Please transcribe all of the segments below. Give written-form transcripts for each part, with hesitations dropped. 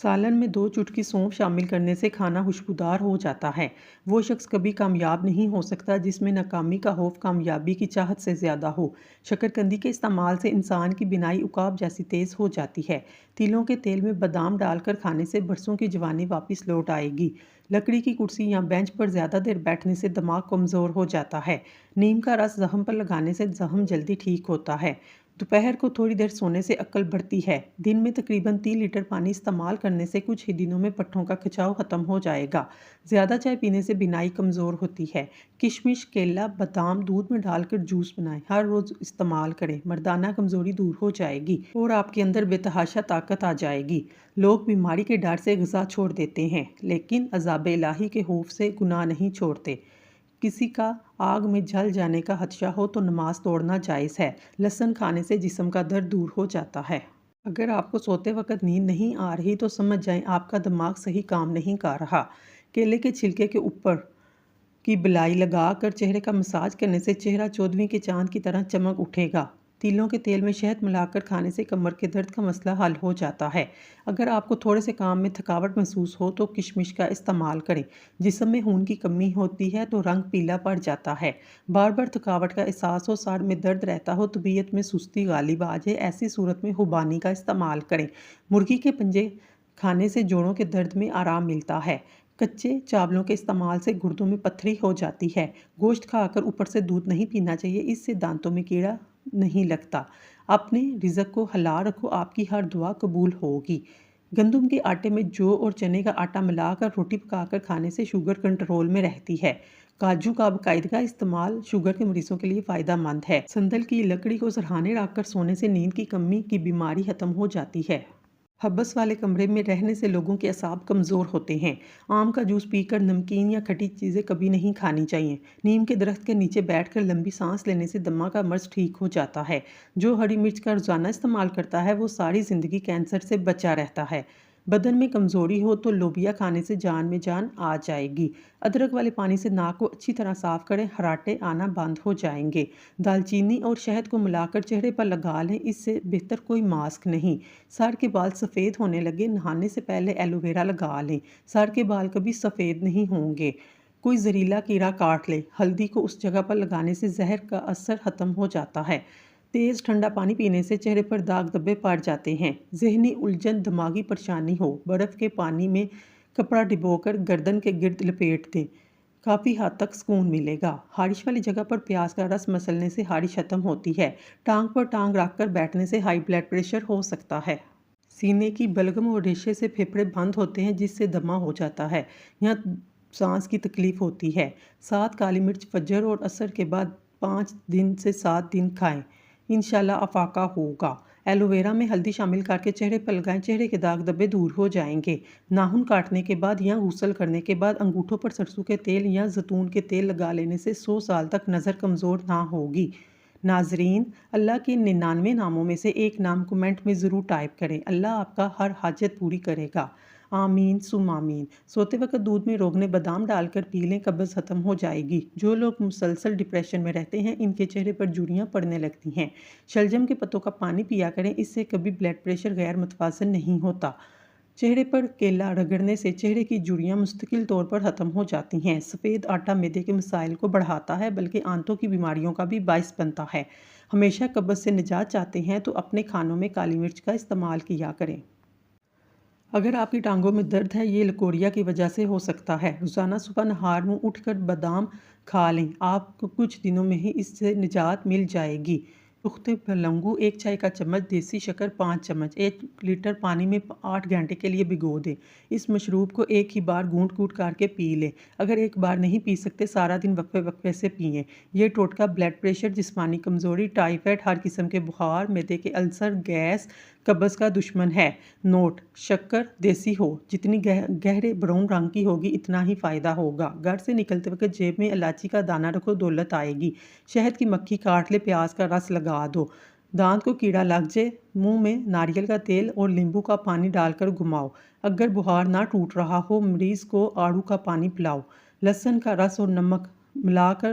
سالن میں 2 چٹکی سونف شامل کرنے سے کھانا خوشبودار ہو جاتا ہے۔ وہ شخص کبھی کامیاب نہیں ہو سکتا جس میں ناکامی کا خوف کامیابی کی چاہت سے زیادہ ہو۔ شکرکندی کے استعمال سے انسان کی بینائی عقاب جیسی تیز ہو جاتی ہے۔ تلوں کے تیل میں بادام ڈال کر کھانے سے برسوں کی جوانی واپس لوٹ آئے گی۔ لکڑی کی کرسی یا بینچ پر زیادہ دیر بیٹھنے سے دماغ کمزور ہو جاتا ہے۔ نیم کا رس زخم پر لگانے سے زخم جلدی ٹھیک ہوتا ہے۔ دوپہر کو تھوڑی دیر سونے سے عقل بڑھتی ہے۔ دن میں تقریباً 3 لیٹر پانی استعمال کرنے سے کچھ ہی دنوں میں پٹھوں کا کھچاؤ ختم ہو جائے گا۔ زیادہ چائے پینے سے بینائی کمزور ہوتی ہے۔ کشمش، کیلا، بادام دودھ میں ڈال کر جوس بنائیں، ہر روز استعمال کریں، مردانہ کمزوری دور ہو جائے گی اور آپ کے اندر بے تحاشا طاقت آ جائے گی۔ لوگ بیماری کے ڈر سے غذا چھوڑ دیتے ہیں لیکن عذاب الہی کے خوف سے گناہ نہیں چھوڑتے۔ کسی کا آگ میں جل جانے کا خدشہ ہو تو نماز توڑنا جائز ہے۔ لہسن کھانے سے جسم کا درد دور ہو جاتا ہے۔ اگر آپ کو سوتے وقت نیند نہیں آ رہی تو سمجھ جائیں آپ کا دماغ صحیح کام نہیں کر رہا۔ کیلے کے چھلکے کے اوپر کی بلائی لگا کر چہرے کا مساج کرنے سے چہرہ 14ویں کے چاند کی طرح چمک اٹھے گا۔ تلوں کے تیل میں شہد ملا کر کھانے سے کمر کے درد کا مسئلہ حل ہو جاتا ہے۔ اگر آپ کو تھوڑے سے کام میں تھکاوٹ محسوس ہو تو کشمش کا استعمال کریں۔ جسم میں خون کی کمی ہوتی ہے تو رنگ پیلا پڑ جاتا ہے۔ بار بار تھکاوٹ کا احساس ہو، سر میں درد رہتا ہو، طبیعت میں سستی غالب آ جائے، ایسی صورت میں خوبانی کا استعمال کریں۔ مرغی کے پنجے کھانے سے جوڑوں کے درد میں آرام ملتا ہے۔ کچے چاولوں کے استعمال سے گردوں میں پتھری ہو جاتی ہے۔ گوشت کھا کر اوپر سے دودھ نہیں پینا چاہیے، اس سے دانتوں میں کیڑا نہیں لگتا۔ اپنے رزق کو حلال رکھو، آپ کی ہر دعا قبول ہوگی۔ گندم کے آٹے میں جو اور چنے کا آٹا ملا کر روٹی پکا کر کھانے سے شوگر کنٹرول میں رہتی ہے۔ کاجو کا باقاعدہ استعمال شوگر کے مریضوں کے لیے فائدہ مند ہے۔ سندل کی لکڑی کو سرہانے رکھ کر سونے سے نیند کی کمی کی بیماری ختم ہو جاتی ہے۔ حبس والے کمرے میں رہنے سے لوگوں کے اعصاب کمزور ہوتے ہیں۔ آم کا جوس پی کر نمکین یا کھٹی چیزیں کبھی نہیں کھانی چاہیے۔ نیم کے درخت کے نیچے بیٹھ کر لمبی سانس لینے سے دمہ کا مرض ٹھیک ہو جاتا ہے۔ جو ہری مرچ کا روزانہ استعمال کرتا ہے وہ ساری زندگی کینسر سے بچا رہتا ہے۔ بدن میں کمزوری ہو تو لوبیا کھانے سے جان میں جان آ جائے گی۔ ادرک والے پانی سے ناک کو اچھی طرح صاف کریں، خراٹے آنا بند ہو جائیں گے۔ دال چینی اور شہد کو ملا کر چہرے پر لگا لیں، اس سے بہتر کوئی ماسک نہیں۔ سر کے بال سفید ہونے لگے، نہانے سے پہلے ایلو ویرا لگا لیں، سر کے بال کبھی سفید نہیں ہوں گے۔ کوئی زہریلا کیڑا کاٹ لے، ہلدی کو اس جگہ پر لگانے سے زہر کا اثر ختم ہو جاتا ہے۔ تیز ٹھنڈا پانی پینے سے چہرے پر داغ دھبے پڑ جاتے ہیں۔ ذہنی الجھن، دماغی پریشانی ہو، برف کے پانی میں کپڑا ڈبو کر گردن کے گرد لپیٹ دیں، کافی حد تک سکون ملے گا۔ خارش والی جگہ پر پیاز کا رس مسلنے سے خارش ختم ہوتی ہے۔ ٹانگ پر ٹانگ رکھ کر بیٹھنے سے ہائی بلڈ پریشر ہو سکتا ہے۔ سینے کی بلغم اور ریشے سے پھیپھڑے بند ہوتے ہیں جس سے دمہ ہو جاتا ہے یا سانس کی تکلیف ہوتی ہے۔ 7 کالی مرچ فجر اور عصر کے بعد 5 دن سے 7 دن کھائیں، انشاءاللہ افاقہ ہوگا۔ ایلو ویرا میں ہلدی شامل کر کے چہرے پر لگائیں، چہرے کے داغ دھبے دور ہو جائیں گے۔ ناخن کاٹنے کے بعد یا غسل کرنے کے بعد انگوٹھوں پر سرسوں کے تیل یا زیتون کے تیل لگا لینے سے 100 سال تک نظر کمزور نہ ہوگی۔ ناظرین، اللہ کے 99 ناموں میں سے ایک نام کمنٹ میں ضرور ٹائپ کریں، اللہ آپ کا ہر حاجت پوری کرے گا۔ آمین ثم آمین۔ سوتے وقت دودھ میں روغن بادام ڈال کر پی لیں، قبض ختم ہو جائے گی۔ جو لوگ مسلسل ڈپریشن میں رہتے ہیں ان کے چہرے پر جھریاں پڑنے لگتی ہیں۔ شلجم کے پتوں کا پانی پیا کریں، اس سے کبھی بلڈ پریشر غیر متوازن نہیں ہوتا۔ چہرے پر کیلا رگڑنے سے چہرے کی جھریاں مستقل طور پر ختم ہو جاتی ہیں۔ سفید آٹا معدے کے مسائل کو بڑھاتا ہے بلکہ آنتوں کی بیماریوں کا بھی باعث بنتا ہے۔ ہمیشہ قبض سے نجات چاہتے ہیں تو اپنے کھانوں میں کالی مرچ کا استعمال کیا کریں۔ اگر آپ کی ٹانگوں میں درد ہے، یہ لکوریا کی وجہ سے ہو سکتا ہے۔ روزانہ صبح نہار منہ اٹھ کر بادام کھا لیں، آپ کو کچھ دنوں میں ہی اس سے نجات مل جائے گی۔ پختہ پلنگو 1 چائے کا چمچ، دیسی شکر 5 چمچ، 1 لیٹر پانی میں 8 گھنٹے کے لیے بھگو دیں۔ اس مشروب کو ایک ہی بار گھونٹ گھونٹ کر کے پی لیں۔ اگر ایک بار نہیں پی سکتے سارا دن وقفے وقفے سے پئیں۔ یہ ٹوٹکا بلڈ پریشر، جسمانی کمزوری، ٹائیفائڈ، ہر قسم کے بخار، معدے کے السر، گیس، قبض کا دشمن ہے۔ نوٹ: شکر دیسی ہو، جتنی گہرے براؤن رنگ کی ہوگی اتنا ہی فائدہ ہوگا۔ گھر سے نکلتے وقت جیب میں الائچی کا دانہ رکھو، دولت آئے گی۔ شہد کی مکھی کاٹ لے، پیاز کا رس لگا دو۔ دانت کو کیڑا لگ جائے، منہ میں ناریل کا تیل اور لیمبو کا پانی ڈال کر گھماؤ۔ اگر بخار نہ ٹوٹ رہا ہو، مریض کو آڑو کا پانی پلاؤ۔ لہسن کا رس اور نمک ملا کر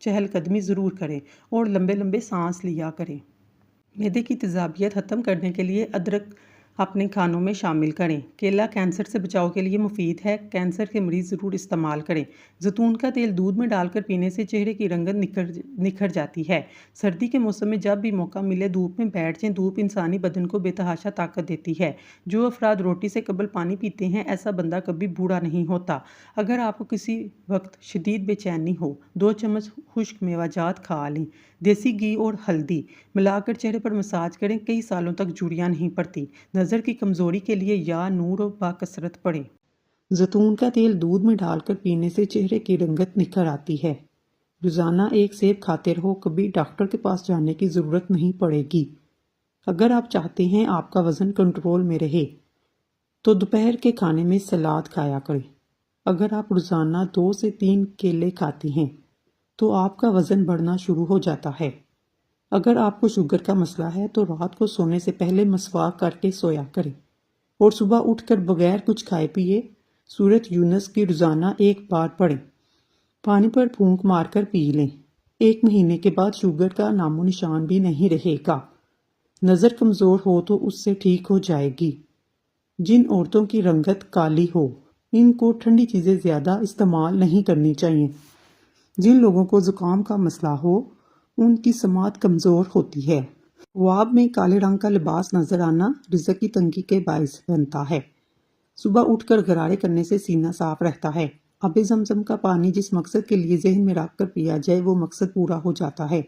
چہل قدمی ضرور کریں اور لمبے لمبے سانس لیا کریں۔ معدے کی تیزابیت ختم کرنے کے لیے ادرک اپنے کھانوں میں شامل کریں۔ کیلا کینسر سے بچاؤ کے لیے مفید ہے، کینسر کے مریض ضرور استعمال کریں۔ زیتون کا تیل دودھ میں ڈال کر پینے سے چہرے کی رنگت نکھر جاتی ہے۔ سردی کے موسم میں جب بھی موقع ملے دھوپ میں بیٹھ جائیں، دھوپ انسانی بدن کو بے تحاشا طاقت دیتی ہے۔ جو افراد روٹی سے قبل پانی پیتے ہیں، ایسا بندہ کبھی بوڑھا نہیں ہوتا۔ اگر آپ کو کسی وقت شدید بے چینی ہو، 2 چمچ خشک میوہ جات کھا لیں۔ دیسی گھی اور ہلدی ملا کر چہرے پر مساج کریں، کئی سالوں تک جھریاں نہیں پڑتی۔ نظر کی کمزوری کے لیے یا نور و باکثرت پڑھیں۔ زیتون کا تیل دودھ میں ڈال کر پینے سے چہرے کی رنگت نکھر آتی ہے۔ روزانہ 1 سیب کھاتے رہو، کبھی ڈاکٹر کے پاس جانے کی ضرورت نہیں پڑے گی۔ اگر آپ چاہتے ہیں آپ کا وزن کنٹرول میں رہے تو دوپہر کے کھانے میں سلاد کھایا کریں۔ اگر آپ روزانہ 2 سے 3 کیلے کھاتے ہیں تو آپ کا وزن بڑھنا شروع ہو جاتا ہے۔ اگر آپ کو شوگر کا مسئلہ ہے تو رات کو سونے سے پہلے مسواک کر کے سویا کریں اور صبح اٹھ کر بغیر کچھ کھائے پیے سورۃ یونس کی روزانہ 1 بار پڑھیں۔ پانی پر پھونک مار کر پی لیں۔ 1 مہینے کے بعد شوگر کا نام و نشان بھی نہیں رہے گا۔ نظر کمزور ہو تو اس سے ٹھیک ہو جائے گی۔ جن عورتوں کی رنگت کالی ہو، ان کو ٹھنڈی چیزیں زیادہ استعمال نہیں کرنی چاہیے۔ جن لوگوں کو زکام کا مسئلہ ہو، ان کی سماعت کمزور ہوتی ہے۔ خواب میں کالے رنگ کا لباس نظر آنا رزق کی تنگی کے باعث بنتا ہے۔ صبح اٹھ کر غرارے کرنے سے سینہ صاف رہتا ہے۔ آب زمزم کا پانی جس مقصد کے لیے ذہن میں رکھ کر پیا جائے وہ مقصد پورا ہو جاتا ہے۔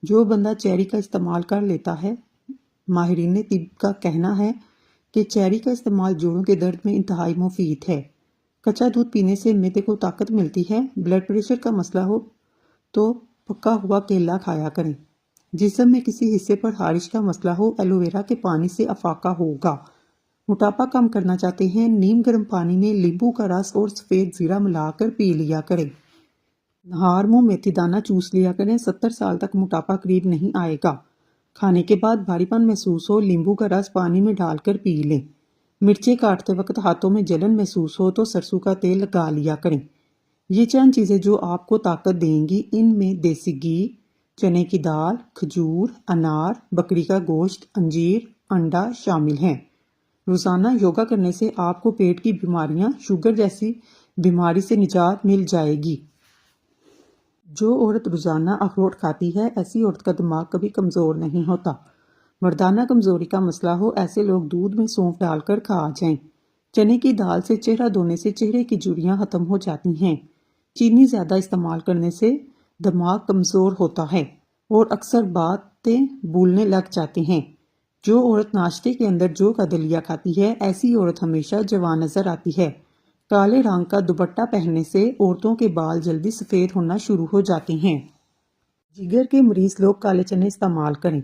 جو بندہ چیری کا استعمال کر لیتا ہے، ماہرین طب کا کہنا ہے کہ چیری کا استعمال جوڑوں کے درد میں انتہائی مفید ہے۔ کچا دودھ پینے سے معدے کو طاقت ملتی ہے۔ بلڈ پریشر کا مسئلہ ہو تو پکا ہوا کیلا کھایا کریں۔ جسم میں کسی حصے پر خارش کا مسئلہ ہو، ایلو ویرا کے پانی سے افاقہ ہوگا۔ موٹاپا کم کرنا چاہتے ہیں، نیم گرم پانی میں لیمبو کا رس اور سفید زیرہ ملا کر پی لیا کریں۔ نہار منہ میتھی دانہ چوس لیا کریں، 70 سال تک موٹاپا قریب نہیں آئے گا۔ کھانے کے بعد بھاری پن محسوس ہو، لیمبو کا رس پانی میں ڈال کر پی لیں۔ مرچیں کاٹتے وقت ہاتھوں میں جلن محسوس ہو تو سرسوں کا تیل لگا لیا کریں۔ یہ چند چیزیں جو آپ کو طاقت دیں گی، ان میں دیسی گھی، چنے کی دال، کھجور، انار، بکری کا گوشت، انجیر، انڈا شامل ہیں۔ روزانہ یوگا کرنے سے آپ کو پیٹ کی بیماریاں، شوگر جیسی بیماری سے نجات مل جائے گی۔ جو عورت روزانہ اخروٹ کھاتی ہے، ایسی عورت کا دماغ کبھی کمزور نہیں ہوتا۔ مردانہ کمزوری کا مسئلہ ہو، ایسے لوگ دودھ میں سونف ڈال کر کھا جائیں۔ چنے کی دال سے چہرہ دھونے سے چہرے کی جھریاں ختم ہو جاتی ہیں۔ چینی زیادہ استعمال کرنے سے دماغ کمزور ہوتا ہے اور اکثر باتیں بھولنے لگ جاتے ہیں۔ جو عورت ناشتے کے اندر جو کا دلیا کھاتی ہے، ایسی عورت ہمیشہ جوان نظر آتی ہے۔ کالے رنگ کا دوپٹہ پہننے سے عورتوں کے بال جلدی سفید ہونا شروع ہو جاتے ہیں۔ جگر کے مریض لوگ کالے چنے استعمال کریں۔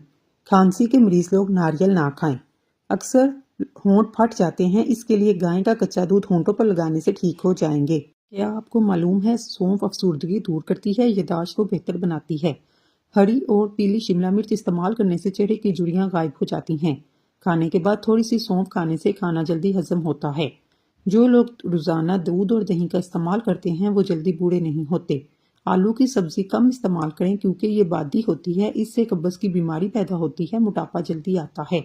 کھانسی کے مریض لوگ ناریل نہ کھائیں۔ اکثر ہونٹ پھٹ جاتے ہیں، اس کے لیے گائے کا کچا دودھ ہونٹوں پر لگانے سے ٹھیک ہو جائیں گے۔ کیا آپ کو معلوم ہے سونف افسردگی دور کرتی ہے، یادداشت کو بہتر بناتی ہے۔ ہری اور پیلی شملہ مرچ استعمال کرنے سے چہرے کی جھریاں غائب ہو جاتی ہیں۔ کھانے کے بعد تھوڑی سی سونف کھانے سے کھانا جلدی ہضم ہوتا ہے۔ جو لوگ روزانہ دودھ اور دہی کا استعمال کرتے ہیں وہ جلدی بوڑھے نہیں ہوتے۔ آلو کی سبزی کم استعمال کریں کیونکہ یہ بادی ہوتی ہے، اس سے قبض کی بیماری پیدا ہوتی ہے، موٹاپا جلدی آتا ہے۔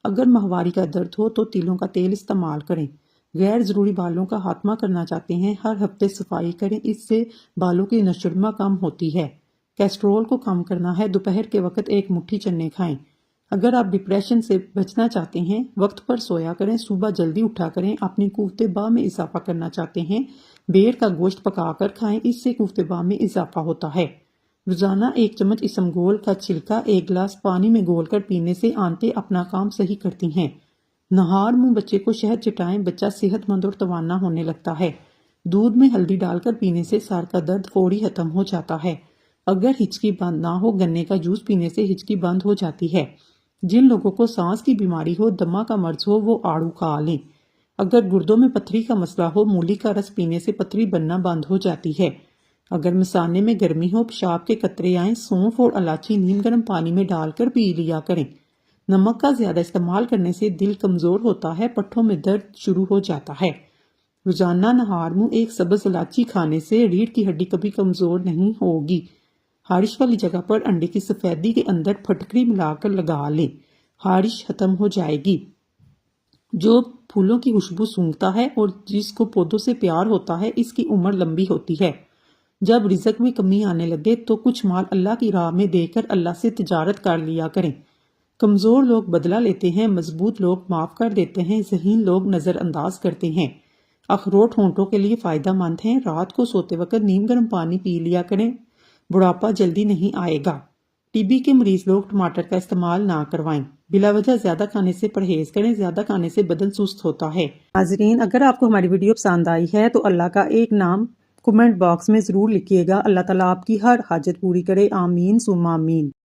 اگر ماہواری کا درد ہو تو تیلوں کا تیل استعمال کریں۔ غیر ضروری بالوں کا خاتمہ کرنا چاہتے ہیں، ہر ہفتے صفائی کریں، اس سے بالوں کی نشرما کم ہوتی ہے۔ کیسٹرول کو کم کرنا ہے، دوپہر کے وقت 1 مٹھی چنے کھائیں۔ اگر آپ ڈپریشن سے بچنا چاہتے ہیں، وقت پر سویا کریں، صبح جلدی اٹھا کریں، اپنی قوت باہ میں اضافہ کرنا چاہتے ہیں، بھیڑ کا گوشت پکا کر کھائیں، اس سے قوت باہ میں اضافہ ہوتا ہے۔ روزانہ 1 چمچ اسمگول کا چھلکا 1 گلاس پانی میں گھول کر پینے سے آنتیں اپنا کام صحیح کرتی ہیں۔ نہار منہ بچے کو شہد چٹائیں، بچہ صحت مند اور توانا ہونے لگتا ہے۔ دودھ میں ہلدی ڈال کر پینے سے سر کا درد فوری ختم ہو جاتا ہے۔ اگر ہچکی بند نہ ہو، گنے کا جوس پینے سے ہچکی بند ہو جاتی ہے۔ جن لوگوں کو سانس کی بیماری ہو، دمہ کا مرض ہو، وہ آڑو کھا لیں۔ اگر گردوں میں پتھری کا مسئلہ ہو، مولی کا رس پینے سے پتھری بننا بند ہو جاتی ہے۔ اگر مثانے میں گرمی ہو، پیشاب کے قطرے آئیں، سونف اور الائچی نیم گرم پانی میں ڈال کر پی لیا کریں۔ نمک کا زیادہ استعمال کرنے سے دل کمزور ہوتا ہے، پٹھوں میں درد شروع ہو جاتا ہے۔ روزانہ نہار منہ 1 سبز الائچی کھانے سے ریڑھ کی ہڈی کبھی کمزور نہیں ہوگی۔ خارش والی جگہ پر انڈے کی سفیدی کے اندر پھٹکری ملا کر لگا لیں، خارش ختم ہو جائے گی۔ جو پھولوں کی خوشبو سونگھتا ہے اور جس کو پودوں سے پیار ہوتا ہے، اس کی عمر لمبی ہوتی ہے۔ جب رزق میں کمی آنے لگے تو کچھ مال اللہ کی راہ میں دے کر اللہ سے تجارت کر لیا کریں۔ کمزور لوگ بدلہ لیتے ہیں، مضبوط لوگ معاف کر دیتے ہیں، ذہین لوگ نظر انداز کرتے ہیں۔ اخروٹ ہونٹوں کے لیے فائدہ مند ہیں، رات کو سوتے وقت نیم گرم پانی پی لیا کریں، بڑھاپا جلدی نہیں آئے گا۔ ٹی بی کے مریض لوگ ٹماٹر کا استعمال نہ کروائیں، بلا وجہ زیادہ کھانے سے پرہیز کریں، زیادہ کھانے سے بدن سست ہوتا ہے۔ ناظرین، اگر آپ کو ہماری ویڈیو پسند آئی ہے تو اللہ کا ایک نام کمنٹ باکس میں ضرور لکھیے گا۔ اللہ تعالیٰ آپ کی ہر حاجت پوری کرے، آمین ثم آمین۔